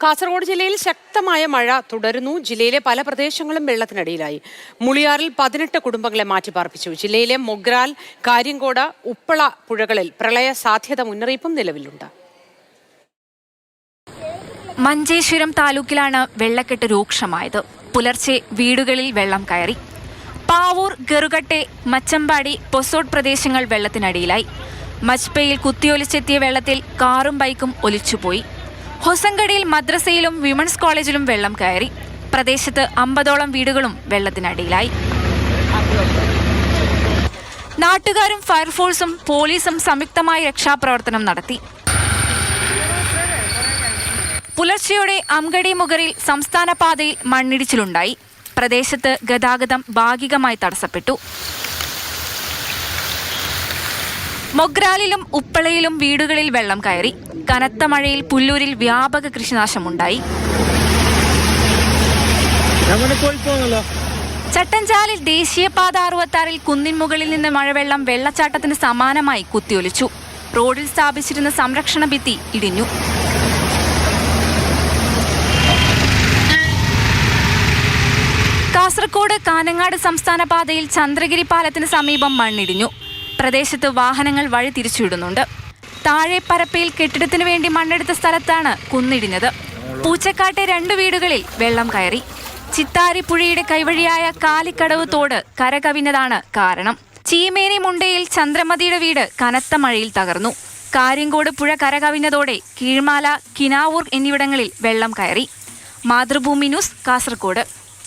കാസർഗോഡ് ജില്ലയിൽ ശക്തമായ മഴ തുടരുന്നു. ജില്ലയിലെ പല പ്രദേശങ്ങളും വെള്ളത്തിനടിയിലായി. മുളിയാറിൽ 18 കുടുംബങ്ങളെ മാറ്റിപ്പാർപ്പിച്ചു. ജില്ലയിലെ മൊഗ്രാൽ, കാര്യങ്കോട്, ഉപ്പള പുഴകളിൽ പ്രളയ സാധ്യത മുന്നറിയിപ്പും നിലവിലുണ്ട്. മഞ്ചേശ്വരം താലൂക്കിലാണ് വെള്ളക്കെട്ട് രൂക്ഷമായത്. പുലർച്ചെ വീടുകളിൽ വെള്ളം കയറി. പാവൂർ, ഗറുകട്ടെ, മച്ചമ്പാടി, പൊസോട്ട് പ്രദേശങ്ങൾ വെള്ളത്തിനടിയിലായി. മജ്പയിൽ കുത്തിയൊലിച്ചെത്തിയ വെള്ളത്തിൽ കാറും ബൈക്കും ഒലിച്ചുപോയി. ഹൊസങ്കടിയിൽ മദ്രസയിലും വിമൻസ് കോളേജിലും വെള്ളം കയറി. പ്രദേശത്ത് 50ഓളം വീടുകളും വെള്ളത്തിനടിയിലായി. നാട്ടുകാരും ഫയർഫോഴ്സും പോലീസും സംയുക്തമായി രക്ഷാപ്രവർത്തനം നടത്തി. പുലർച്ചെയോടെ അംഗടി മുഗറിൽ സംസ്ഥാന പാതയിൽ മണ്ണിടിച്ചിലുണ്ടായി. പ്രദേശത്ത് ഗതാഗതം ഭാഗികമായി തടസ്സപ്പെട്ടു. മൊഗ്രാലിലും ഉപ്പളയിലും വീടുകളിൽ വെള്ളം കയറി. കനത്ത മഴയിൽ പുല്ലൂരിൽ വ്യാപക കൃഷിനാശമുണ്ടായി. ചട്ടഞ്ചാലിൽ ദേശീയപാത 66 കുന്നിൻ മുകളിൽ നിന്ന് മഴവെള്ളം വെള്ളച്ചാട്ടത്തിന് സമാനമായി കുത്തിയൊലിച്ചു. റോഡിൽ സ്ഥാപിച്ചിരുന്ന സംരക്ഷണ ഭിത്തി ഇടിഞ്ഞു. കാസർഗോഡ് കാനങ്ങാട് സംസ്ഥാന പാതയിൽ ചന്ദ്രഗിരി പാലത്തിന് സമീപം മണ്ണിടിഞ്ഞു. പ്രദേശത്ത് വാഹനങ്ങൾ വഴി തിരിച്ചുവിടുന്നുണ്ട്. താഴെ പരപ്പയിൽ കെട്ടിടത്തിനു വേണ്ടി മണ്ണെടുത്ത സ്ഥലത്താണ് കുന്നിടിഞ്ഞത്. പൂച്ചക്കാട്ടെ 2 വീടുകളിൽ വെള്ളം കയറി. ചിത്താരി പുഴയുടെ കൈവഴിയായ കാലിക്കടവ് തോട് കരകവിഞ്ഞതാണ് കാരണം. ചീമേനി മുണ്ടയിൽ ചന്ദ്രമതിയുടെ വീട് കനത്ത മഴയിൽ തകർന്നു. കാര്യങ്കോട് പുഴ കരകവിഞ്ഞതോടെ കീഴ്മാല, കിനാവൂർ എന്നിവിടങ്ങളിൽ വെള്ളം കയറി. മാതൃഭൂമി ന്യൂസ്, കാസർഗോഡ്.